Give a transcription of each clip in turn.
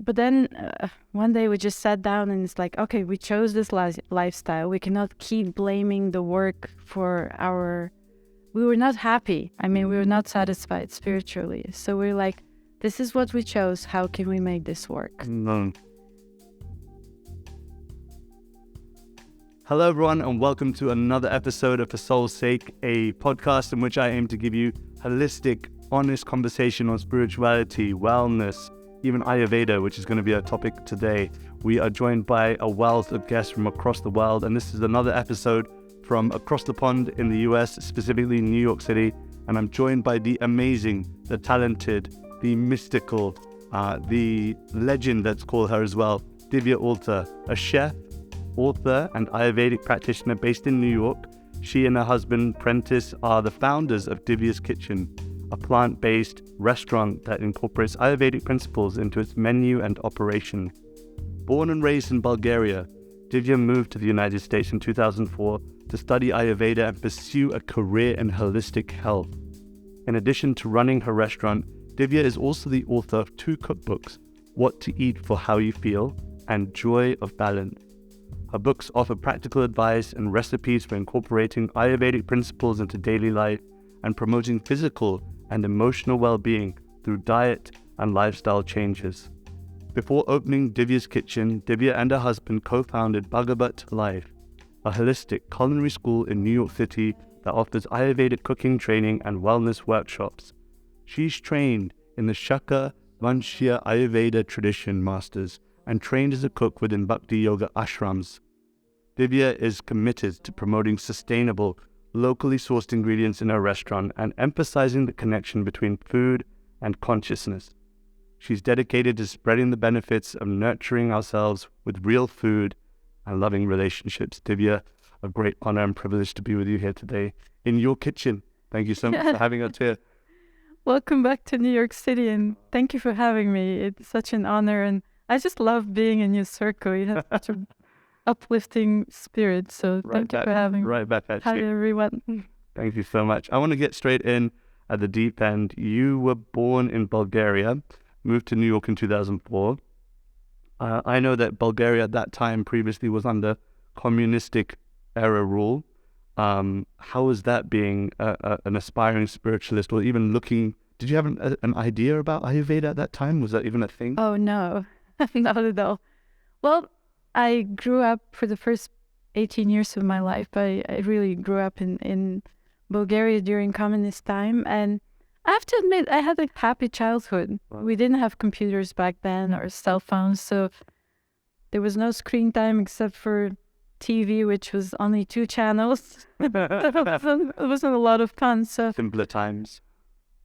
but then one day we just sat down and it's like, okay, we chose this lifestyle. We cannot keep blaming the work for we were not happy. I mean, we were not satisfied spiritually. So we're like, this is what we chose. How can we make this work? Hello, everyone, and welcome to another episode of For Soul's Sake, a podcast in which I aim to give you holistic, honest conversation on spirituality, wellness, even Ayurveda, which is going to be our topic today. We are joined by a wealth of guests from across the world, and this is another episode from across the pond in the US, specifically New York City. And I'm joined by the amazing, the talented, the mystical, the legend, let's call her as well, Divya Alter, a chef, author, and Ayurvedic practitioner based in New York. She and her husband, Prentice, are the founders of Divya's Kitchen, a plant-based restaurant that incorporates Ayurvedic principles into its menu and operation. Born and raised in Bulgaria, Divya moved to the United States in 2004 to study Ayurveda and pursue a career in holistic health. In addition to running her restaurant, Divya is also the author of 2 cookbooks, What to Eat for How You Feel and Joy of Balance. Her books offer practical advice and recipes for incorporating Ayurvedic principles into daily life and promoting physical and emotional well-being through diet and lifestyle changes. Before opening Divya's Kitchen, Divya and her husband co-founded Bhagavat Life, a holistic culinary school in New York City that offers Ayurvedic cooking training and wellness workshops. She's trained in the Shaka Vanshya Ayurveda tradition masters and trained as a cook within Bhakti Yoga ashrams. Divya is committed to promoting sustainable, locally sourced ingredients in her restaurant and emphasizing the connection between food and consciousness. She's dedicated to spreading the benefits of nurturing ourselves with real food and loving relationships. Divya, a great honor and privilege to be with you here today in your kitchen. Thank you so much for having us here. Welcome back to New York City, and thank you for having me. It's such an honor, and I just love being in your circle. You have such an uplifting spirit, so thank you for having me. Right back at Hi, you. everyone. Thank you so much. I want to get straight in at the deep end. You were born in Bulgaria, moved to New York in 2004. I know that Bulgaria at that time previously was under communistic era rule. How was that being an aspiring spiritualist, or even looking? Did you have an idea about Ayurveda at that time? Was that even a thing? Oh, no, not at all. Well, I grew up for the first 18 years of my life. I really grew up in Bulgaria during communist time, and I have to admit, I had a happy childhood. Wow. We didn't have computers back then or cell phones, so there was no screen time except for TV, which was only 2 channels. It wasn't a lot of fun. So Simpler times.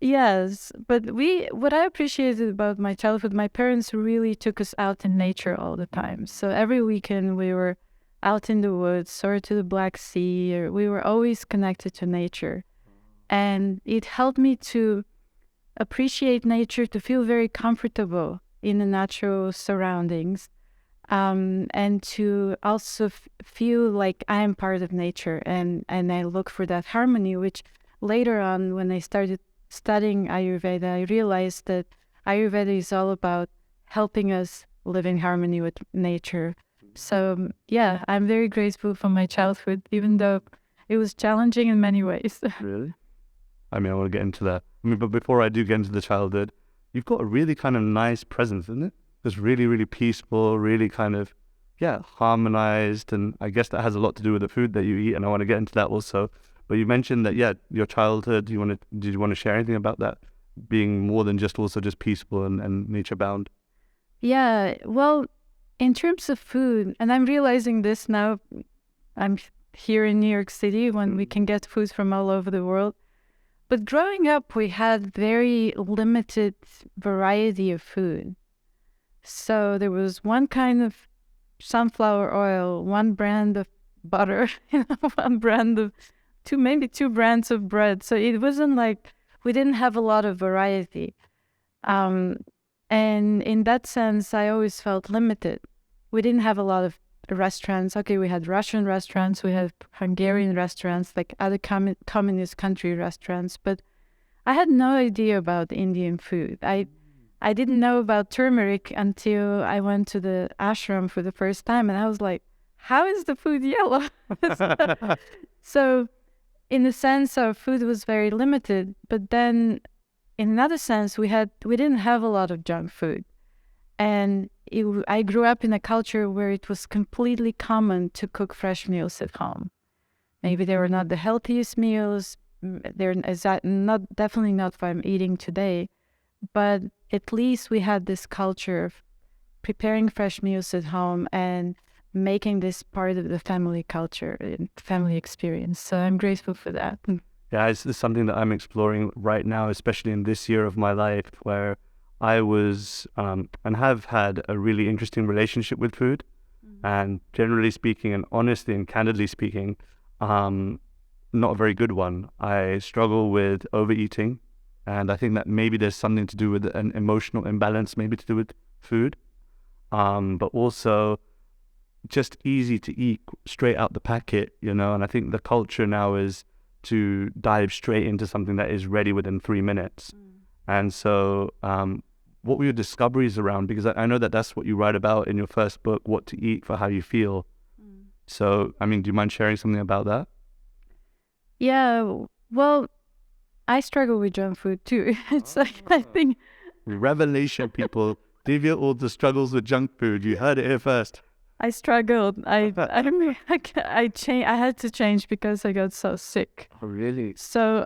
yes, but what I appreciated about my childhood, my parents really took us out in nature all the time. So every weekend we were out in the woods or to the Black Sea, or we were always connected to nature. And it helped me to appreciate nature, to feel very comfortable in the natural surroundings, and to also feel like I am part of nature, and I look for that harmony, which later on, when I started studying Ayurveda, I realized that Ayurveda is all about helping us live in harmony with nature. So yeah, I'm very grateful for my childhood, even though it was challenging in many ways. Really? I mean, I want to get into that. I mean, but before I do get into the childhood, you've got a really kind of nice presence, isn't it? It's really, really peaceful, really kind of, harmonized. And I guess that has a lot to do with the food that you eat. And I want to get into that also. But you mentioned that, your childhood, did you want to share anything about that being more than just also just peaceful and nature bound? Yeah, well, in terms of food, and I'm realizing this now, I'm here in New York City when we can get food from all over the world. But growing up, we had very limited variety of food. So there was one kind of sunflower oil, one brand of butter, one brand of maybe two brands of bread. So it wasn't like we didn't have a lot of variety. And in that sense, I always felt limited. We didn't have a lot of restaurants. Okay, we had Russian restaurants, we had Hungarian restaurants, like other communist country restaurants, but I had no idea about Indian food. I I didn't know about turmeric until I went to the ashram for the first time, and I was like, how is the food yellow? So in the sense, our food was very limited, but then in another sense, we didn't have a lot of junk food. And I grew up in a culture where it was completely common to cook fresh meals at home. Maybe they were not the healthiest meals. They're definitely not what I'm eating today. But at least we had this culture of preparing fresh meals at home and making this part of the family culture and family experience. So I'm grateful for that. Yeah, it's something that I'm exploring right now, especially in this year of my life, where I was and have had a really interesting relationship with food. And generally speaking, and honestly and candidly speaking, not a very good one. I struggle with overeating, and I think that maybe there's something to do with an emotional imbalance, maybe to do with food, but also just easy to eat straight out the packet, and I think the culture now is to dive straight into something that is ready within 3 minutes. And so what were your discoveries around? Because I know that that's what you write about in your first book, What to Eat for How You Feel. So, I mean, do you mind sharing something about that? Yeah, well, I struggle with junk food too. It's like, I think... Revelation, people. Divya Alter struggles with junk food. You heard it here first. I struggled. I had to change because I got so sick. Oh, really? So,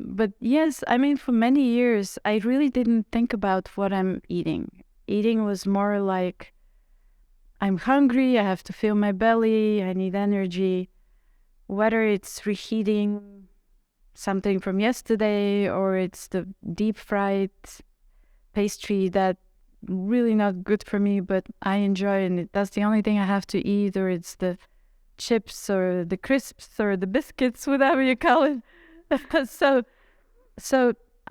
but yes, I mean, for many years, I really didn't think about what I'm eating. Eating was more like, I'm hungry, I have to fill my belly, I need energy. Whether it's reheating something from yesterday or it's the deep fried pastry that really not good for me, but I enjoy, and that's the only thing I have to eat, or it's the chips or the crisps or the biscuits, whatever you call it. so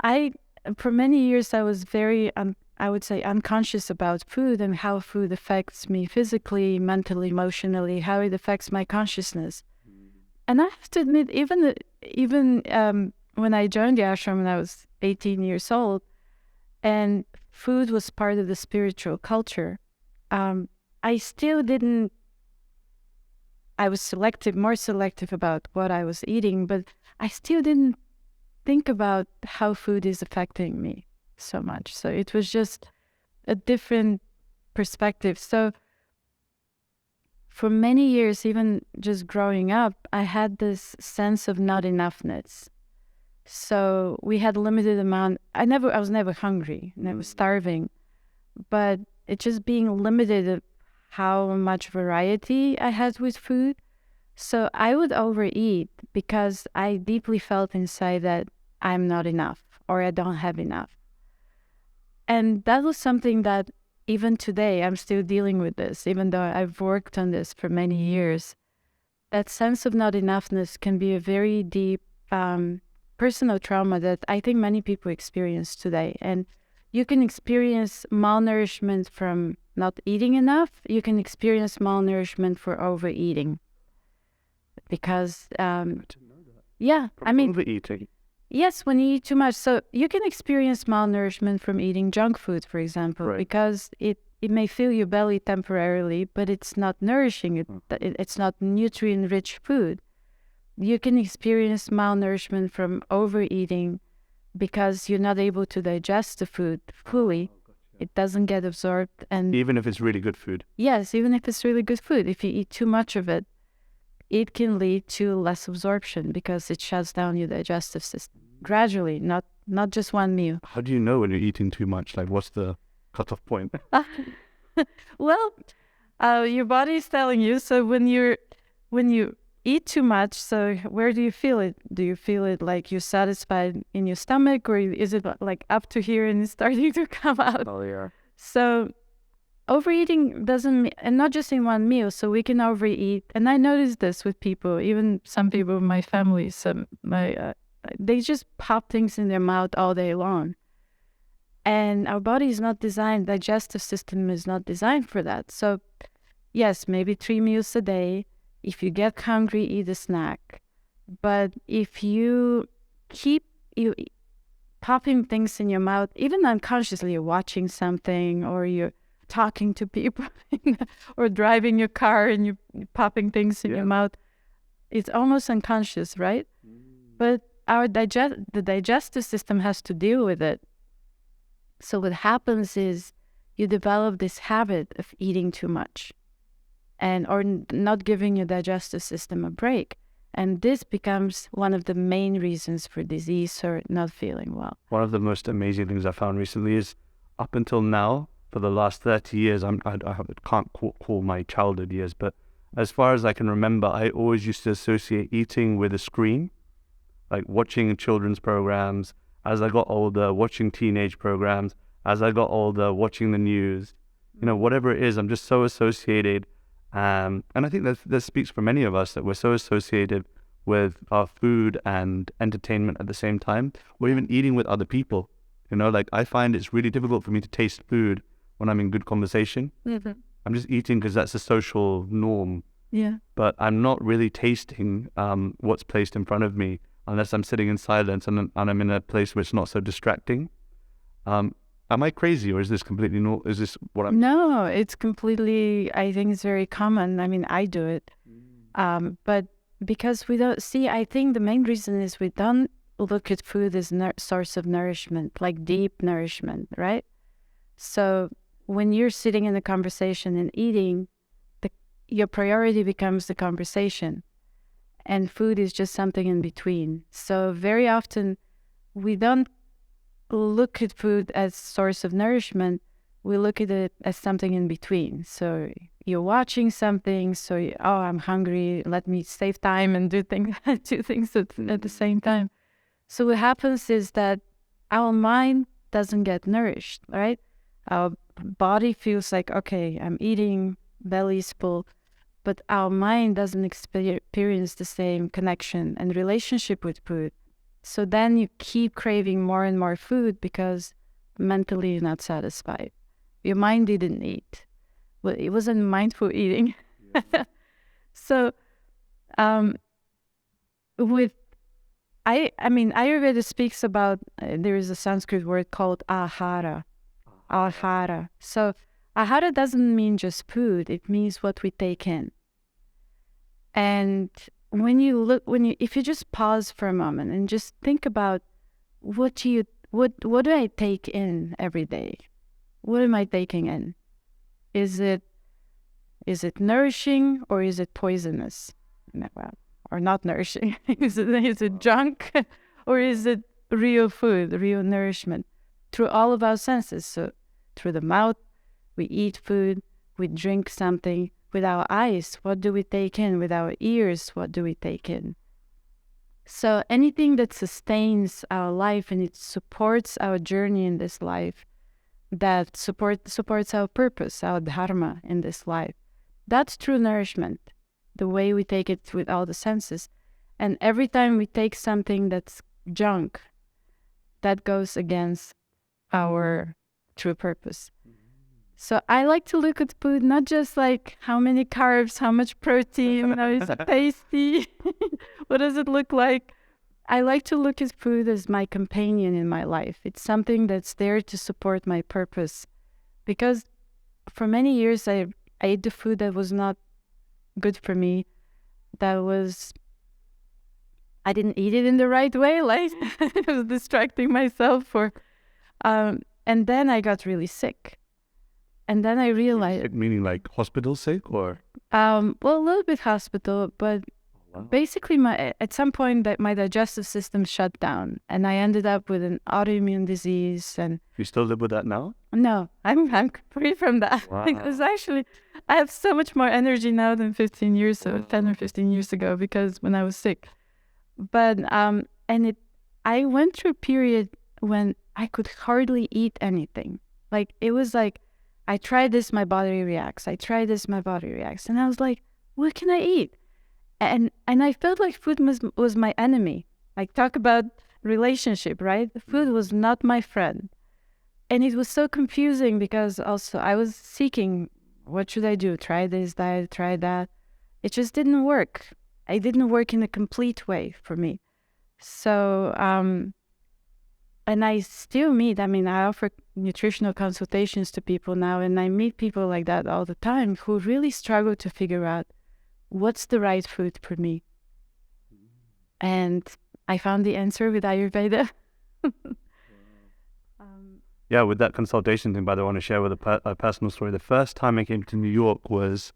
I, for many years, I was very, I would say, unconscious about food and how food affects me physically, mentally, emotionally, how it affects my consciousness. And I have to admit, even when I joined the ashram when I was 18 years old, and food was part of the spiritual culture, I still didn't, I was more selective about what I was eating, but I still didn't think about how food is affecting me so much. So it was just a different perspective. So for many years, even just growing up, I had this sense of not enoughness. So we had a limited amount. I was never hungry, never starving, but it just being limited of how much variety I had with food. So I would overeat because I deeply felt inside that I'm not enough or I don't have enough. And that was something that even today I'm still dealing with this, even though I've worked on this for many years. That sense of not enoughness can be a very deep personal trauma that I think many people experience today. And you can experience malnourishment from not eating enough. You can experience malnourishment for overeating. Because, yeah, I mean, overeating. Yes, when you eat too much. So you can experience malnourishment from eating junk food, for example, Right. because it may fill your belly temporarily, but it's not nourishing. It's not nutrient-rich food. You can experience malnourishment from overeating because you're not able to digest the food fully. It doesn't get absorbed. And Even if it's really good food. yes, even if it's really good food, if you eat too much of it, it can lead to less absorption because it shuts down your digestive system gradually, not just one meal. How do you know when you're eating too much? Like, what's the cutoff point? Well, your body is telling you. So when you eat too much, so where do you feel it? Do you feel it like you're satisfied in your stomach, or is it like up to here and it's starting to come out? Oh, yeah. So overeating doesn't, and not just in one meal. So we can overeat, and I noticed this with people, even some people in my family. They just pop things in their mouth all day long, and our body is not designed. Digestive system is not designed for that. So, yes, maybe 3 meals a day. If you get hungry, eat a snack. But if you popping things in your mouth, even unconsciously, you're watching something or you're talking to people or driving your car and you're popping things in your mouth. It's almost unconscious, right? But the digestive system has to deal with it. So what happens is you develop this habit of eating too much or not giving your digestive system a break. And this becomes one of the main reasons for disease or not feeling well. One of the most amazing things I found recently is up until now, for the last 30 years, I can't call my childhood years, but as far as I can remember, I always used to associate eating with a screen, like watching children's programs. As I got older, watching teenage programs. As I got older, watching the news. Whatever it is, I'm just so associated. And I think that speaks for many of us, that we're so associated with our food and entertainment at the same time, or even eating with other people. Like I find it's really difficult for me to taste food when I'm in good conversation. Mm-hmm. I'm just eating because that's a social norm. Yeah. But I'm not really tasting what's placed in front of me unless I'm sitting in silence and I'm in a place where it's not so distracting. Am I crazy, or is this completely normal? Is this what I'm... No, it's completely, I think it's very common. I mean, I do it. But because we don't see, I think the main reason is we don't look at food as source of nourishment, like deep nourishment, right? So when you're sitting in a conversation and eating, your priority becomes the conversation, and food is just something in between. So very often we don't look at food as source of nourishment. We look at it as something in between. So you're watching something, so I'm hungry, let me save time and do things at the same time. So what happens is that our mind doesn't get nourished, right? Our body feels like, okay, I'm eating, belly's full, but our mind doesn't experience the same connection and relationship with food. So then you keep craving more and more food because mentally you're not satisfied. Your mind didn't eat. Well, it wasn't mindful eating. So Ayurveda speaks about, there is a Sanskrit word called ahara. Ahara. So ahara doesn't mean just food. It means what we take in. And if you just pause for a moment and just think about what do I take in every day? What am I taking in? Is it nourishing or is it poisonous? Or not nourishing? Is it junk or is it real food, real nourishment? Through all of our senses. So through the mouth, we eat food, we drink something. With our eyes, what do we take in? With our ears, what do we take in? So anything that sustains our life and it supports our journey in this life, that supports our purpose, our dharma in this life, that's true nourishment, the way we take it with all the senses. And every time we take something that's junk, that goes against our true purpose. So I like to look at food not just like how many carbs, how much protein, is it tasty, what does it look like? I like to look at food as my companion in my life. It's something that's there to support my purpose. Because for many years I ate the food that was not good for me. I didn't eat it in the right way, like I was distracting myself and then I got really sick. And then I realized... Meaning like hospital sick or? Well, a little bit hospital, but basically at some point that my digestive system shut down and I ended up with an autoimmune disease. And you still live with that now? No, I'm free from that. Wow. Because actually I have so much more energy now than 10 or 15 years ago, because when I was sick. But I went through a period when I could hardly eat anything. Like it was like, I try this, my body reacts. I try this, my body reacts. And I was like, what can I eat? And I felt like food was my enemy. Like talk about relationship, right? Food was not my friend. And it was so confusing because also I was seeking, what should I do? Try this diet, try that. It just didn't work. It didn't work in a complete way for me. So and I still meet, I mean, I offer nutritional consultations to people now, and I meet people like that all the time who really struggle to figure out what's the right food for me. And I found the answer with Ayurveda. Yeah, with that consultation thing, by the way, I want to share with a personal story. The first time I came to New York was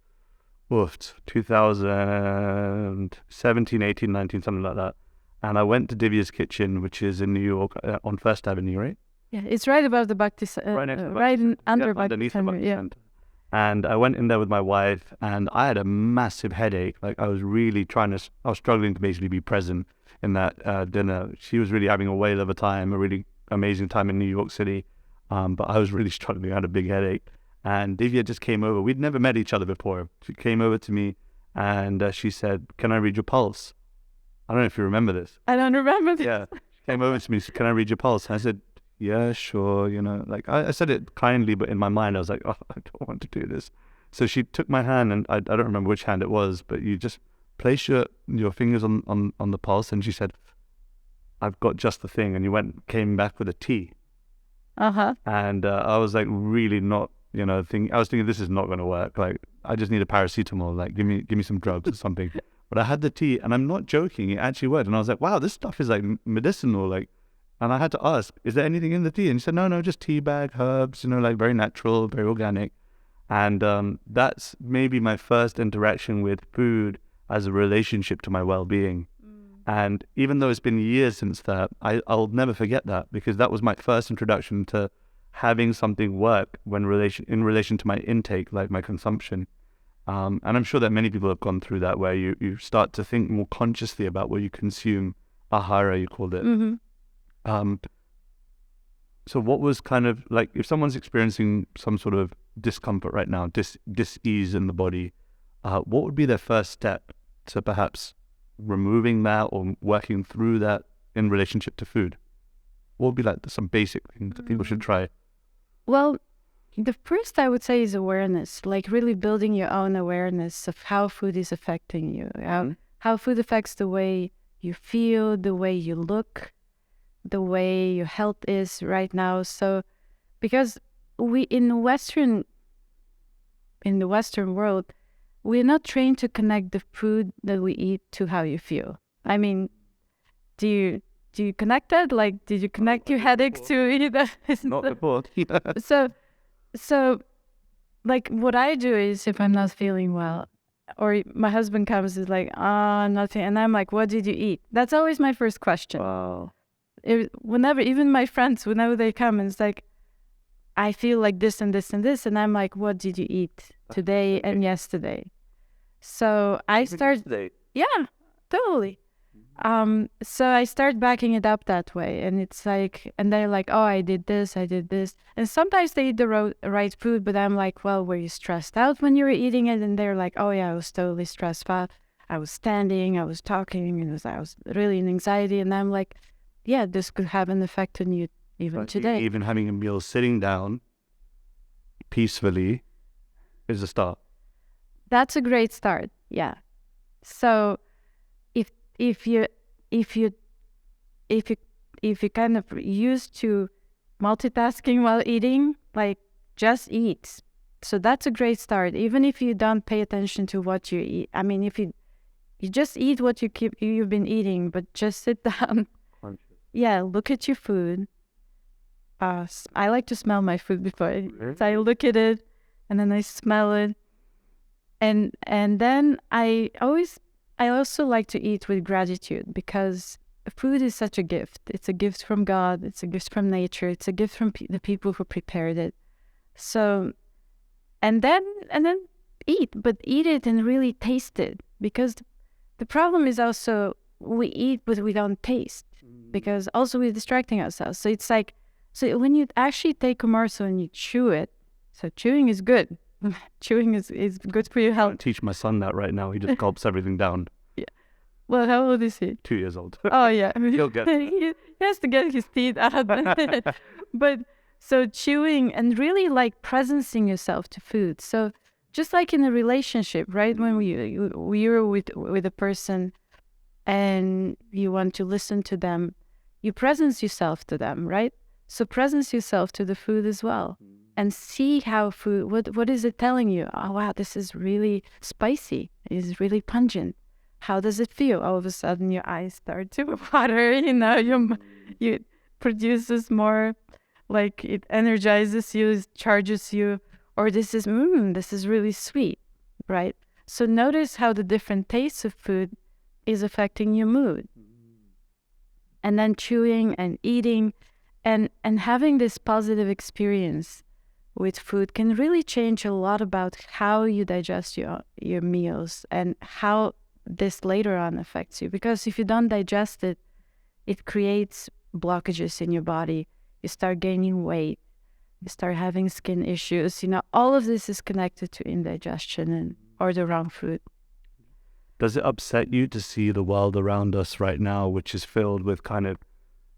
2017, 18, 19, something like that. And I went to Divya's Kitchen, which is in New York on First Avenue, right? Yeah, it's right above the Bhakti Center. Right next to the right Bhakti under Center. Bhakti Underneath the Center. Bhakti Yeah. Center. And I went in there with my wife, and I had a massive headache. Like I was really I was struggling to basically be present in that dinner. She was really having a whale of a time, a really amazing time in New York City. But I was really struggling. I had a big headache. And Divya just came over. We'd never met each other before. She came over to me and she said, "Can I read your pulse?" I don't know if you remember this. I don't remember this. Yeah. She came over to me and said, "Can I read your pulse?" And I said, "Yeah, sure." You know, like I said it kindly, but in my mind I was like, "Oh, I don't want to do this." So she took my hand, and I don't remember which hand it was, but you just place your fingers on the pulse, and she said, "I've got just the thing." And you came back with a tea. And I was like really not, I was thinking this is not going to work. Like I just need a paracetamol, like give me some drugs or something. But I had the tea, and I'm not joking, it actually worked. And I was like, wow, this stuff is like medicinal. Like, and I had to ask, is there anything in the tea? And she said, no, just tea bag, herbs, like very natural, very organic. And that's maybe my first interaction with food as a relationship to my well-being. And even though it's been years since that, I'll never forget that, because that was my first introduction to having something work in relation to my intake, like my consumption. And I'm sure that many people have gone through that, where you start to think more consciously about what you consume. Ahara, you called it. So what was kind of like, if someone's experiencing some sort of discomfort right now, dis-ease in the body, what would be their first step to perhaps removing that or working through that in relationship to food? What would be like some basic things that people should try? Well, the first I would say is awareness, like really building your own awareness of how food is affecting you, how food affects the way you feel, the way you look, the way your health is right now. So, because we in the Western world, we're not trained to connect the food that we eat to how you feel. I mean, do you connect that? Like, did you connect your headaches to either? Not before. So, like, what I do is, if I'm not feeling well, or my husband comes, is like, nothing, and I'm like, what did you eat? That's always my first question. Wow. Even my friends, whenever they come, and it's like, I feel like this and this and this, and I'm like, what did you eat today and yesterday? So I start, yeah, totally. So I start backing it up that way, and it's like, and they're like, oh, I did this, and sometimes they eat the right food, but I'm like, well, were you stressed out when you were eating it? And they're like, oh yeah, I was totally stressed out. I was standing, I was talking, I was really in anxiety, and I'm like, yeah, this could have an effect on you even today. Even having a meal sitting down peacefully is a start. That's a great start. Yeah. So if you kind of used to multitasking while eating, like just eat. So that's a great start. Even if you don't pay attention to what you eat. I mean, if you just eat what you've been eating, but just sit down. Yeah, look at your food. I like to smell my food before I eat. So I look at it, and then I smell it. And then I also like to eat with gratitude, because food is such a gift. It's a gift from God. It's a gift from nature. It's a gift from the people who prepared it. So, and then eat, but eat it and really taste it, because the problem is also we eat but we don't taste, because also we're distracting ourselves. So it's like, so when you actually take a morsel and you chew it, so chewing is good. Chewing is good for your health. I teach my son that right now. He just gulps everything down. Yeah. Well, how old is he? 2 years old. Oh, yeah. He'll get he has to get his teeth out. But so chewing and really like presencing yourself to food. So just like in a relationship, right? When you're with a person and you want to listen to them, you presence yourself to them, right? So presence yourself to the food as well, and see how food, what is it telling you? Oh, wow, this is really spicy. It is really pungent. How does it feel? All of a sudden your eyes start to water, you produces more, like it energizes you, it charges you, or this is really sweet, right? So notice how the different tastes of food is affecting your mood. And then chewing and eating and having this positive experience with food can really change a lot about how you digest your meals and how this later on affects you. Because if you don't digest it, it creates blockages in your body. You start gaining weight. You start having skin issues. All of this is connected to indigestion or the wrong food. Does it upset you to see the world around us right now, which is filled with kind of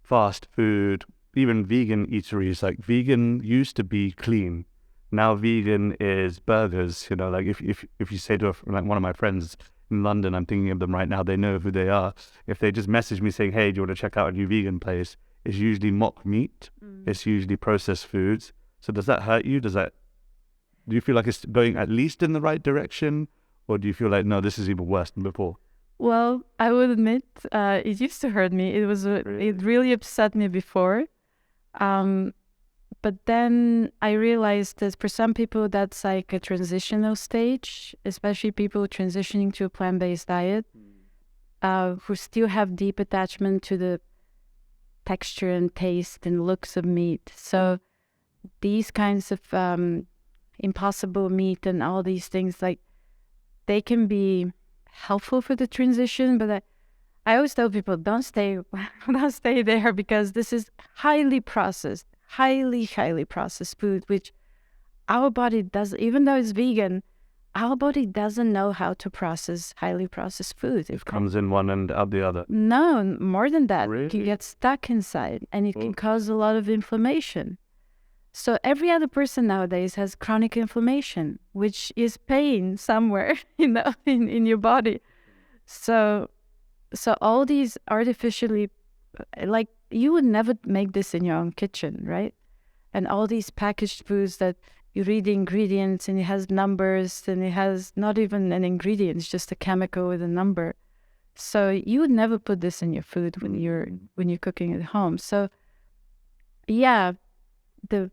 fast food, even vegan eateries? Like vegan used to be clean. Now vegan is burgers. Like if you say to like one of my friends in London, I'm thinking of them right now, they know who they are. If they just message me saying, hey, do you want to check out a new vegan place? It's usually mock meat. It's usually processed foods. So does that hurt you? Do you feel like it's going at least in the right direction? Or do you feel like, no, this is even worse than before? Well, I would admit, it used to hurt me. It really upset me before. But then I realized that for some people, that's like a transitional stage, especially people transitioning to a plant-based diet, who still have deep attachment to the texture and taste and looks of meat. So these kinds of impossible meat and all these things, like, they can be helpful for the transition, but I always tell people, don't stay there, because this is highly processed food, which our body does, even though it's vegan, our body doesn't know how to process highly processed food. It comes in one and out the other. No, more than that. Really? It can get stuck inside, and it can cause a lot of inflammation. So every other person nowadays has chronic inflammation, which is pain somewhere in your body. So all these artificially, like, you would never make this in your own kitchen, right? And all these packaged foods that you read the ingredients and it has numbers, and it has not even an ingredient, it's just a chemical with a number. So you would never put this in your food when you're cooking at home. So yeah, the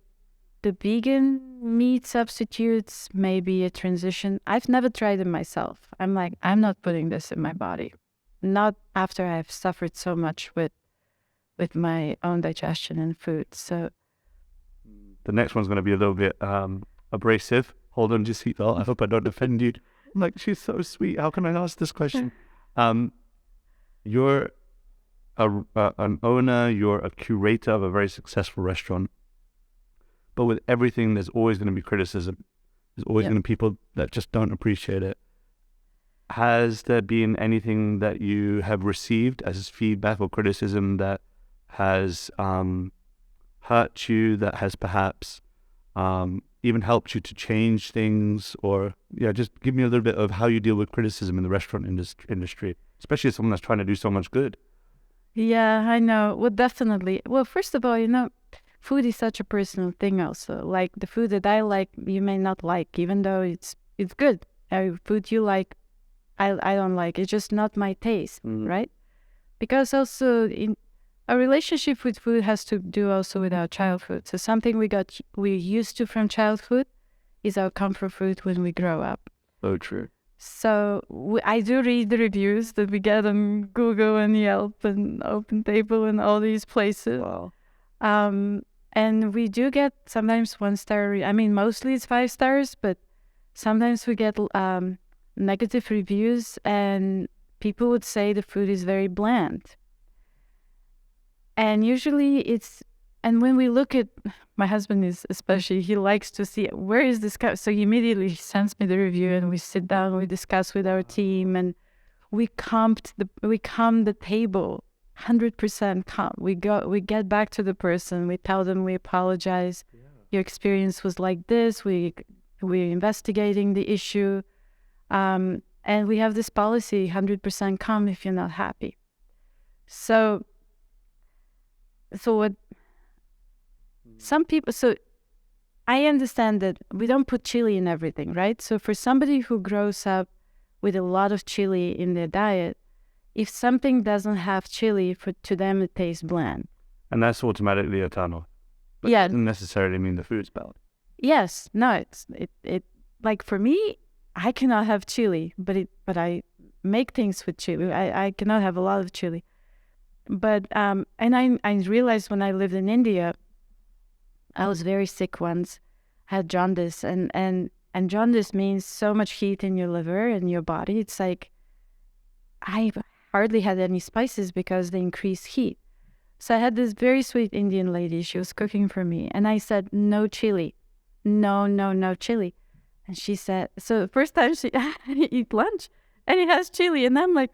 vegan meat substitutes may be a transition. I've never tried it myself. I'm like, I'm not putting this in my body. Not after I've suffered so much with my own digestion and food. So the next one's going to be a little bit abrasive. Hold on to your seatbelt. I hope I don't offend you. I'm like, she's so sweet. How can I ask this question? You're an owner, you're a curator of a very successful restaurant. But with everything, there's always going to be criticism. There's always going to be people that just don't appreciate it. Has there been anything that you have received as feedback or criticism that has hurt you, that has perhaps even helped you to change things? Or just give me a little bit of how you deal with criticism in the restaurant industry, especially as someone that's trying to do so much good. Yeah, I know. Well, definitely. Well, first of all, food is such a personal thing also. Like, the food that I like, you may not like, even though it's good. Food you like, I don't like. It's just not my taste, right? Because also a relationship with food has to do also with our childhood. So something we're used to from childhood is our comfort food when we grow up. So true. So I do read the reviews that we get on Google and Yelp and Open Table and all these places. Wow. And we do get sometimes 1-star. I mean, mostly it's 5 stars, but sometimes we get negative reviews, and people would say the food is very bland. And usually and when we look at, my husband is especially, he likes to see, where is this so he immediately sends me the review, and we sit down, we discuss with our team, and we calm the table. 100% calm. We get back to the person. We tell them we apologize. Yeah. Your experience was like this. We're investigating the issue, and we have this policy: 100% calm if you're not happy. So so what some people, so I understand that we don't put chili in everything, right? So for somebody who grows up with a lot of chili in their diet, if something doesn't have chili, to them it tastes bland. And that's automatically a turn off. But Yeah. it doesn't necessarily mean the food's bad. Yes, no, it like for me, I cannot have chili, but I make things with chili. I cannot have a lot of chili. But and I realized when I lived in India, I was very sick once, had jaundice, and jaundice means so much heat in your liver and your body. It's like I hardly had any spices because they increase heat. So I had this very sweet Indian lady. She was cooking for me, and I said, no chili. No chili. And she said, so the first time she eat lunch and it has chili. And I'm like,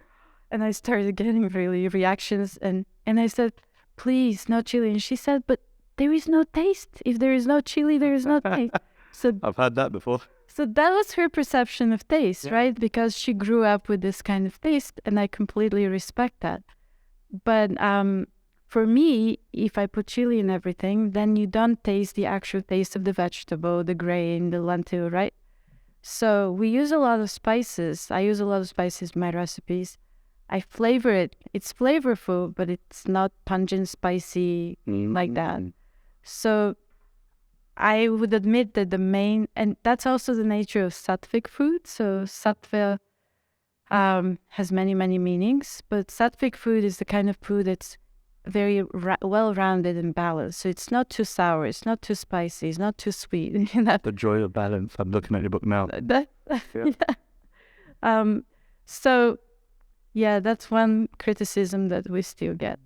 and I started getting really reactions. And I said, please, no chili. And she said, but there is no taste. If there is no chili, there is no taste. So I've had that before. So that was her perception of taste, right? Because she grew up with this kind of taste, and I completely respect that. But for me, if I put chili in everything, then you don't taste the actual taste of the vegetable, the grain, the lentil, right? So we use a lot of spices. I use a lot of spices in my recipes. I flavor it. It's flavorful, but it's not pungent, spicy like that. So I would admit that the main, and that's also the nature of sattvic food. So sattva has many, many meanings, but sattvic food is the kind of food that's very well-rounded and balanced. So it's not too sour, it's not too spicy, it's not too sweet. The joy of balance. I'm looking at your book now. So yeah, that's one criticism that we still get.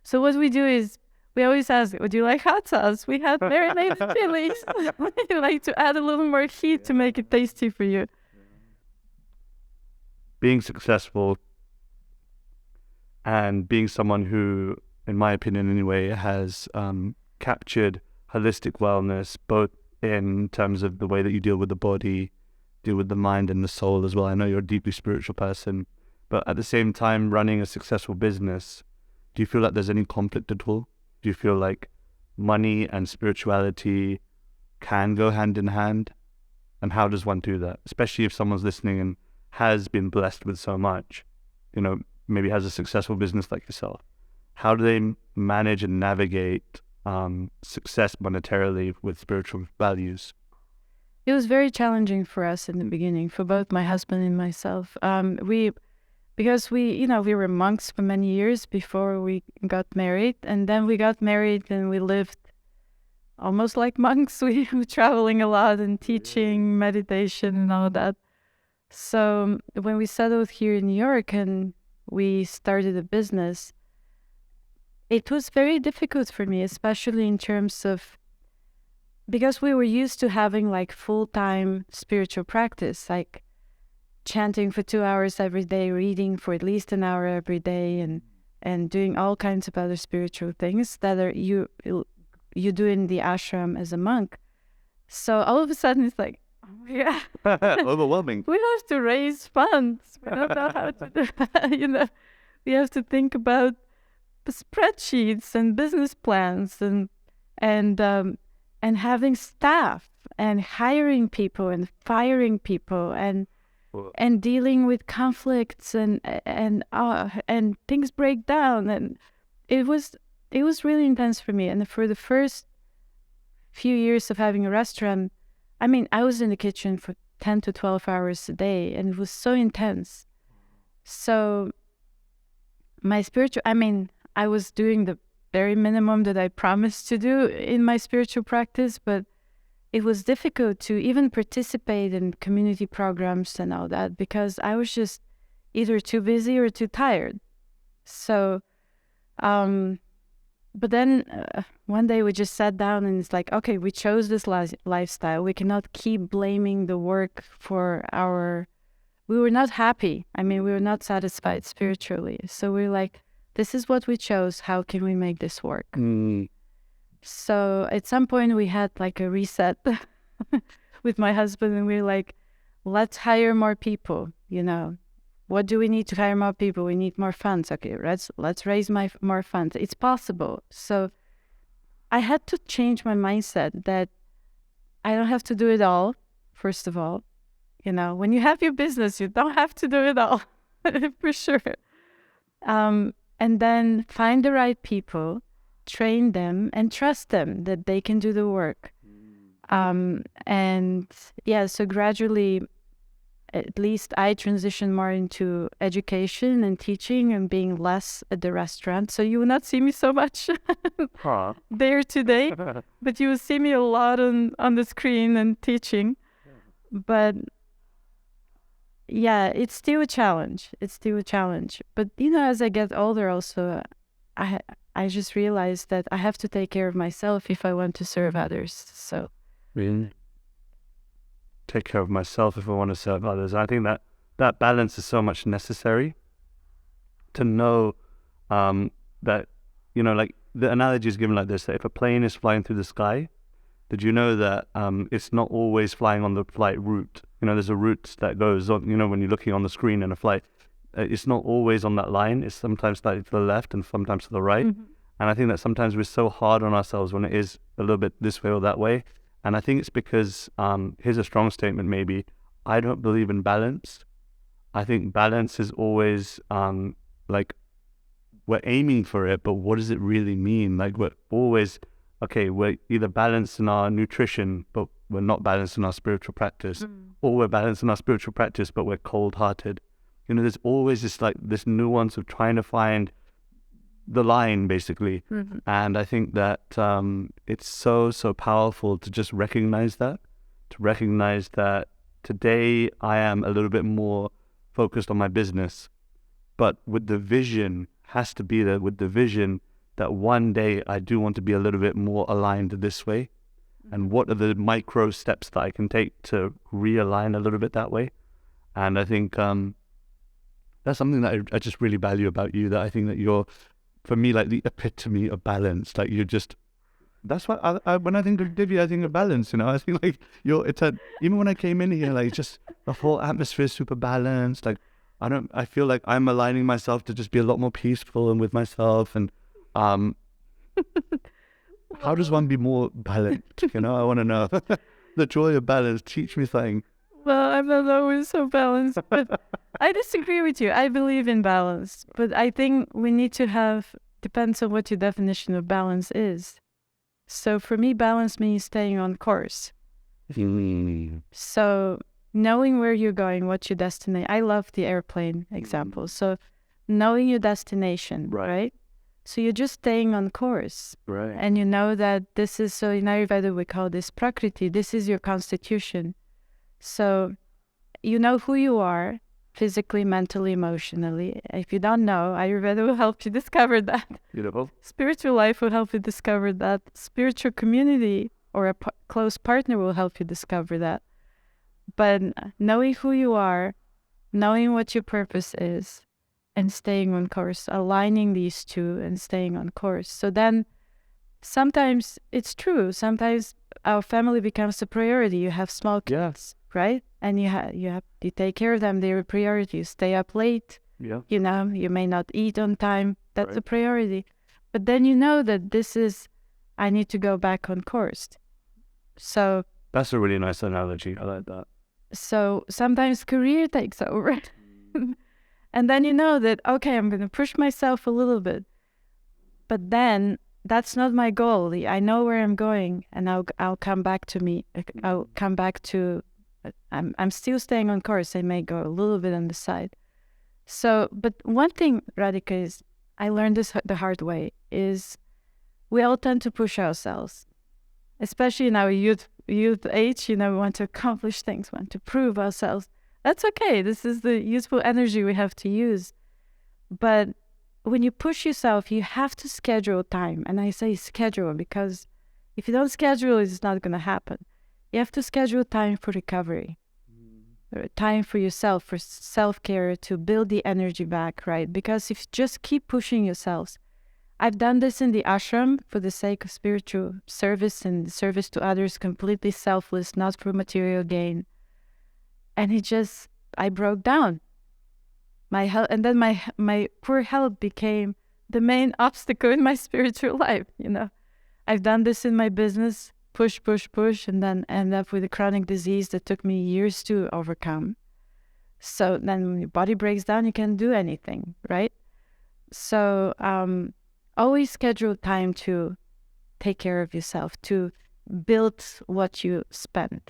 So what we do is we always ask, would you like hot sauce? We have marinated chilies. We like to add a little more heat to make it tasty for you. Being successful and being someone who, in my opinion anyway, has captured holistic wellness, both in terms of the way that you deal with the body, deal with the mind and the soul as well. I know you're a deeply spiritual person, but at the same time, running a successful business, do you feel like there's any conflict at all? Do you feel like money and spirituality can go hand in hand? And how does one do that? Especially if someone's listening and has been blessed with so much, maybe has a successful business like yourself. How do they manage and navigate success monetarily with spiritual values? It was very challenging for us in the beginning, for both my husband and myself. Because we were monks for many years before we got married, and then we got married and we lived almost like monks. We were traveling a lot and teaching meditation and all that. So when we settled here in New York and we started a business, it was very difficult for me, especially in terms of, because we were used to having like full-time spiritual practice, like chanting for 2 hours every day, reading for at least an hour every day, and doing all kinds of other spiritual things that are you do in the ashram as a monk. So all of a sudden it's like, yeah, overwhelming. We have to raise funds. We don't know how to do that. We have to think about spreadsheets and business plans and having staff and hiring people and firing people and dealing with conflicts and things break down, and it was really intense for me. And for the first few years of having a restaurant, I was in the kitchen for 10 to 12 hours a day, and it was so intense. So I was doing the very minimum that I promised to do in my spiritual practice, but it was difficult to even participate in community programs and all that because I was just either too busy or too tired. So, but then one day we just sat down and it's like, okay, we chose this lifestyle. We cannot keep blaming the work we were not happy. We were not satisfied spiritually. So we're like, this is what we chose. How can we make this work? So at some point we had like a reset with my husband, and we were like, let's hire more people, What do we need to hire more people? We need more funds. Okay, let's raise more funds. It's possible. So I had to change my mindset that I don't have to do it all, first of all. When you have your business, you don't have to do it all, for sure. And then find the right people, train them, and trust them that they can do the work. So gradually, at least I transitioned more into education and teaching and being less at the restaurant. So you will not see me so much there today, but you will see me a lot on the screen and teaching. But yeah, it's still a challenge. But, as I get older also, I just realized that I have to take care of myself if I want to serve others. So really take care of myself if I want to serve others. I think that balance is so much necessary to know that, like the analogy is given like this, that if a plane is flying through the sky, did you know that it's not always flying on the flight route? There's a route that goes on, when you're looking on the screen in a flight, it's not always on that line. It's sometimes slightly to the left and sometimes to the right. Mm-hmm. And I think that sometimes we're so hard on ourselves when it is a little bit this way or that way. And I think it's because, here's a strong statement maybe, I don't believe in balance. I think balance is always, like, we're aiming for it, but what does it really mean? Like, we're always, we're either balanced in our nutrition, but we're not balanced in our spiritual practice. Or we're balanced in our spiritual practice, but we're cold-hearted. There's always this nuance of trying to find the line, basically. Mm-hmm. And I think that it's so powerful to just recognize that, today I am a little bit more focused on my business, but with the vision, has to be there with the vision that one day I do want to be a little bit more aligned this way. And what are the micro steps that I can take to realign a little bit that way? And I think that's something that I just really value about you, that I think that you're, for me, like the epitome of balance. Like that's what when I think of Divya, I think of balance, I think like even when I came in here, like just the whole atmosphere is super balanced. Like I feel like I'm aligning myself to just be a lot more peaceful and with myself. And how does one be more balanced? I want to know the joy of balance. Teach me something. Well, I'm not always so balanced, but I disagree with you. I believe in balance, but I think we need to depends on what your definition of balance is. So for me, balance means staying on course. So knowing where you're going, what your destination. I love the airplane example. So knowing your destination, right? So you're just staying on course. Right. And you know that this is, so in Ayurveda we call this prakriti. This is your constitution. So you know who you are, physically, mentally, emotionally. If you don't know, Ayurveda will help you discover that. Beautiful. Spiritual life will help you discover that. Spiritual community or a close partner will help you discover that. But knowing who you are, knowing what your purpose is, and staying on course, aligning these two and staying on course. So then sometimes it's true. Sometimes our family becomes a priority. You have small kids, right? And you take care of them. They're a priority. You stay up late. Yeah. You may not eat on time. That's a priority. But then you know that I need to go back on course. So that's a really nice analogy. I like that. So sometimes career takes over. And then you know that, okay, I'm going to push myself a little bit. But then that's not my goal. I know where I'm going, and I'll come back to me. I'll come back to, I'm still staying on course. I may go a little bit on the side. So, but one thing, Radhika, is I learned this the hard way, is we all tend to push ourselves, especially in our youth age. We want to accomplish things, want to prove ourselves. That's okay. This is the useful energy we have to use. But when you push yourself, you have to schedule time. And I say schedule because if you don't schedule, it's not going to happen. You have to schedule time for recovery, time for yourself, for self-care, to build the energy back, right? Because if you just keep pushing yourselves, I've done this in the ashram for the sake of spiritual service and service to others, completely selfless, not for material gain. And I broke down. my health, and then my poor health became the main obstacle in my spiritual life. I've done this in my business, push, and then end up with a chronic disease that took me years to overcome. So then when your body breaks down, you can't do anything, right? So always schedule time to take care of yourself, to build what you spend.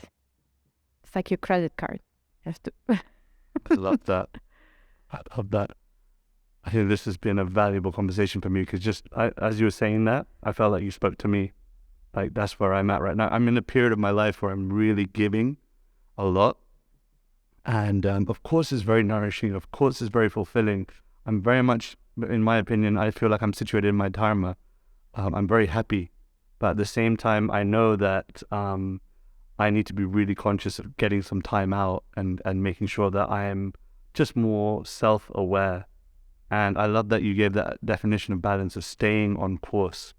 It's like your credit card. You have to. I love that. I love that. I think this has been a valuable conversation for me because as you were saying that, I felt like you spoke to me. Like that's where I'm at right now. I'm in a period of my life where I'm really giving a lot. And of course it's very nourishing. Of course it's very fulfilling. I'm very much, in my opinion, I feel like I'm situated in my dharma. I'm very happy. But at the same time, I know that I need to be really conscious of getting some time out and making sure that I am just more self-aware. And I love that you gave that definition of balance of staying on course.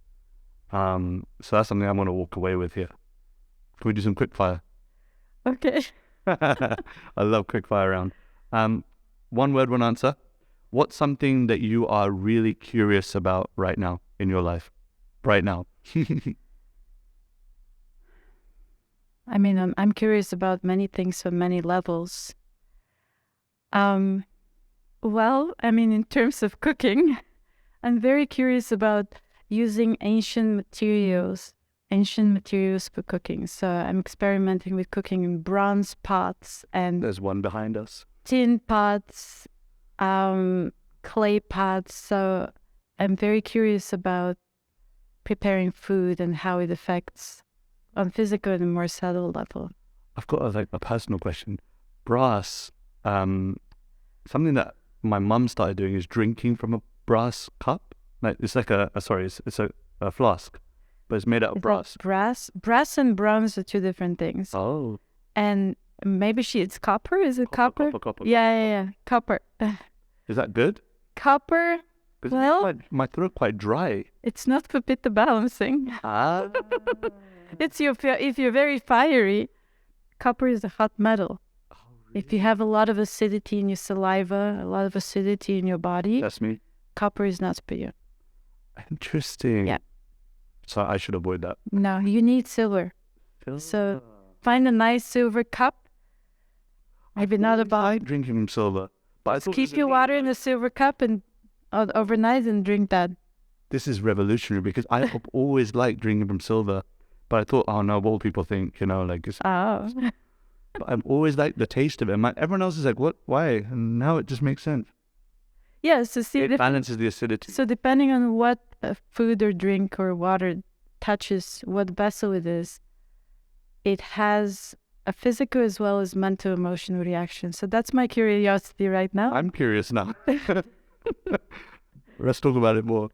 So that's something I'm going to walk away with here. Can we do some quick fire? Okay. I love quick fire round. One word, one answer. What's something that you are really curious about right now in your life? Right now. I mean, I'm curious about many things on many levels. Well, I mean, in terms of cooking, I'm very curious about using ancient materials for cooking. So I'm experimenting with cooking in bronze pots and there's one behind us. Tin pots, clay pots. So I'm very curious about preparing food and how it affects on physical and a more subtle level. I've got a personal question. Brass, something that my mum started doing is drinking from a brass cup. Like it's like it's a flask, but it's made out of brass. Brass and bronze are two different things. Oh. And maybe it's copper. Is it copper? Copper. Yeah. Copper. Is that good? Copper. Well, my throat quite dry. It's not for pitta balancing. Ah. If you're very fiery, copper is a hot metal. Oh, really? If you have a lot of acidity in your saliva, a lot of acidity in your body, that's me. Copper is not for you. Interesting. Yeah. So I should avoid that. No, you need silver. So find a nice silver cup. Maybe not a bottle. I drinking from silver, but keep your water in a silver cup and overnight and drink that. This is revolutionary because I have always liked drinking from silver, but I thought, oh no, what will people think? Like it's. Oh. But I've always liked the taste of it. Everyone else is like, what? Why? And now it just makes sense. Yeah, so see, it balances the acidity. So depending on what food or drink or water touches, what vessel it is, it has a physical as well as mental emotional reaction. So that's my curiosity right now. I'm curious now. Let's talk about it more.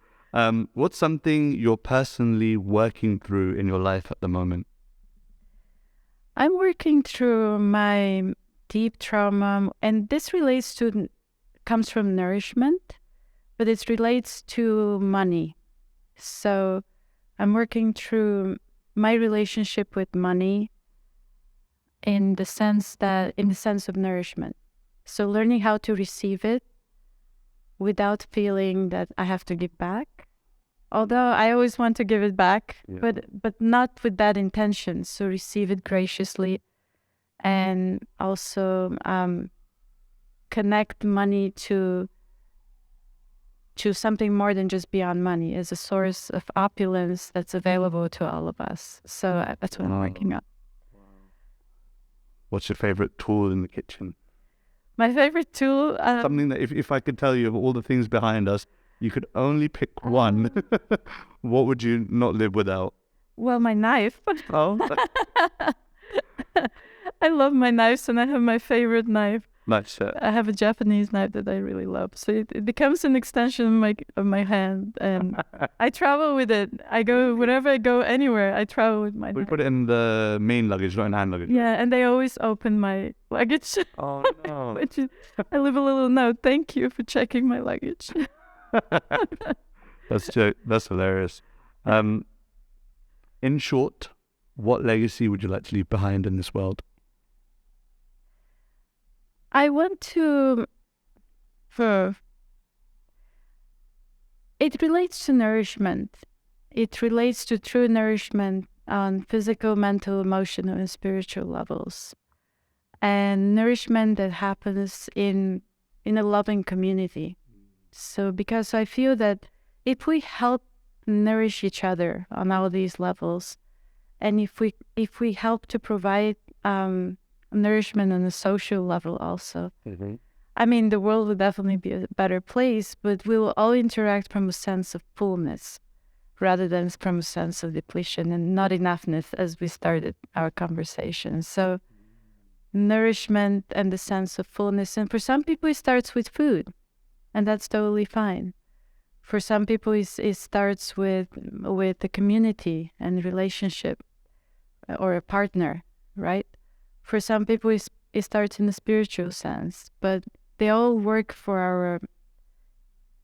What's something you're personally working through in your life at the moment? I'm working through my deep trauma, and this comes from nourishment, but it relates to money. So I'm working through my relationship with money in the sense of nourishment. So learning how to receive it without feeling that I have to give back. Although I always want to give it back, but not with that intention. So receive it graciously, and also connect money to something more than just beyond money, as a source of opulence that's available to all of us. So that's what I'm working on. What's your favorite tool in the kitchen? My favorite tool? Something that if I could tell you of all the things behind us, you could only pick one. What would you not live without? Well, my knife. Oh. I love my knives, and I have my favorite knife. Nice. I have a Japanese knife that I really love. So it becomes an extension of my hand, and I travel with it. Wherever I go, anywhere, I travel with my knife. We put it in the main luggage, not in hand luggage. Yeah, and they always open my luggage. Oh, no. I leave a little note. Thank you for checking my luggage. That's hilarious. In short, what legacy would you like to leave behind in this world? I want to Hmm. It relates to nourishment. It relates to true nourishment on physical, mental, emotional, and spiritual levels. And nourishment that happens in a loving community. So because I feel that if we help nourish each other on all these levels, and if we help to provide nourishment on a social level also, I mean, the world will definitely be a better place, but we will all interact from a sense of fullness rather than from a sense of depletion and not enoughness as we started our conversation. So nourishment and the sense of fullness. And for some people, it starts with food, and that's totally fine. For some people, it starts with the community and relationship or a partner, right? For some people, it starts in the spiritual sense, but they all work for our.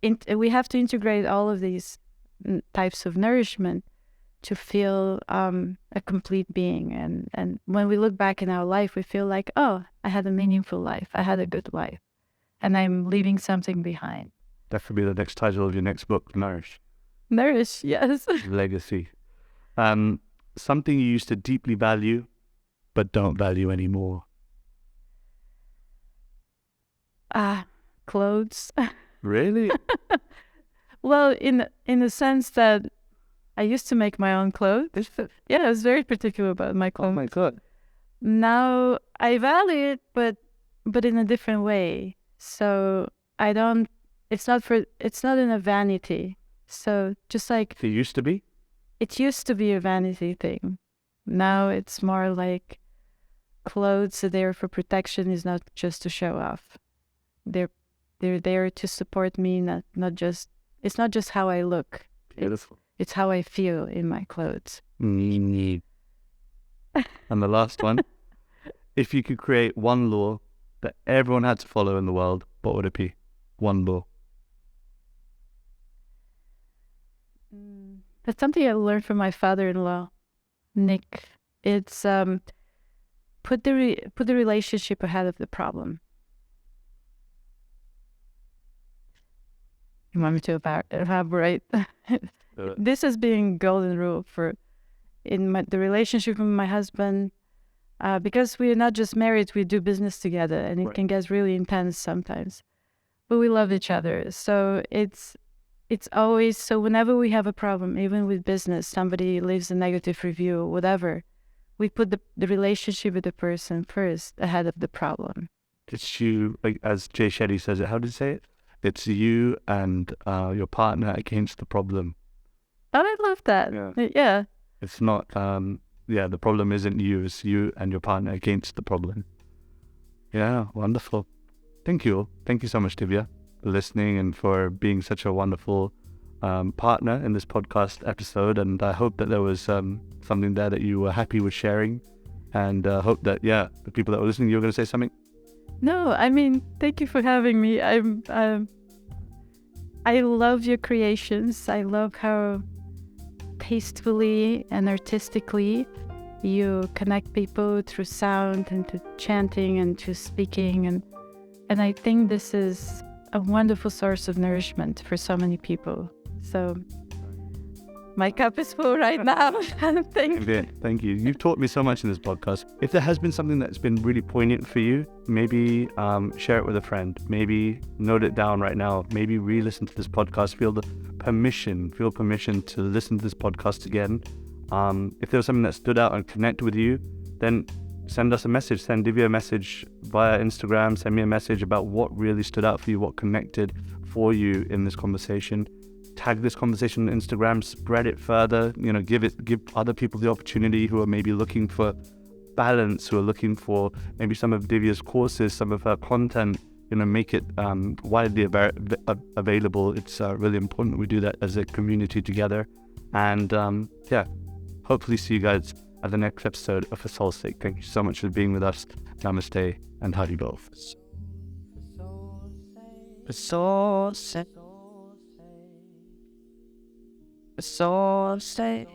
We have to integrate all of these types of nourishment to feel a complete being. And when we look back in our life, we feel like, oh, I had a meaningful life. I had a good life. And I'm leaving something behind. That could be the next title of your next book, Nourish. Nourish, yes. Legacy. Something you used to deeply value, but don't value anymore. Clothes. Really? Well, in the sense that I used to make my own clothes. Yeah, I was very particular about my clothes. Oh my God. Now I value it, but in a different way. So I don't. It's not in a vanity. So just like It used to be? it used to be a vanity thing. Now it's more like clothes are there for protection, is not just to show off. They're there to support me, not just. It's not just how I look. Beautiful. It's how I feel in my clothes. And the last one. If you could create one law that everyone had to follow in the world, what would it be? One law. That's something I learned from my father-in-law, Nick. It's put the relationship ahead of the problem. You want me to elaborate? This has been golden rule for the relationship with my husband. Because we are not just married, we do business together, and it can get really intense sometimes. But we love each other, so it's always so. Whenever we have a problem, even with business, somebody leaves a negative review, whatever, we put the relationship with the person first ahead of the problem. It's you, like as Jay Shetty says it. How did he say it? It's you and your partner against the problem. Oh, I love that. Yeah. It's not. The problem isn't you. It's you and your partner against the problem. Yeah, wonderful. Thank you. Thank you so much, Divya, for listening and for being such a wonderful partner in this podcast episode. And I hope that there was something there that you were happy with sharing. And hope that, the people that were listening, you were going to say something? No, I mean, thank you for having me. I love your creations. I love how tastefully and artistically you connect people through sound and to chanting and to speaking, and I think this is a wonderful source of nourishment for so many people. So my cup is full right now. Thank you. Thank you. You've taught me so much in this podcast. If there has been something that's been really poignant for you, maybe share it with a friend. Maybe note it down right now. Maybe re-listen to this podcast. Feel permission to listen to this podcast again. If there was something that stood out and connected with you, then send us a message. Send Divya a message via Instagram. Send me a message about what really stood out for you, what connected for you in this conversation. Tag this conversation on Instagram, spread it further, give other people the opportunity who are maybe looking for balance, who are looking for maybe some of Divya's courses, some of her content, make it widely available. It's really important that we do that as a community together. And hopefully see you guys at the next episode of For Soul's Sake. Thank you so much for being with us. Namaste and Haribol. For soul's sake. For soul's sake.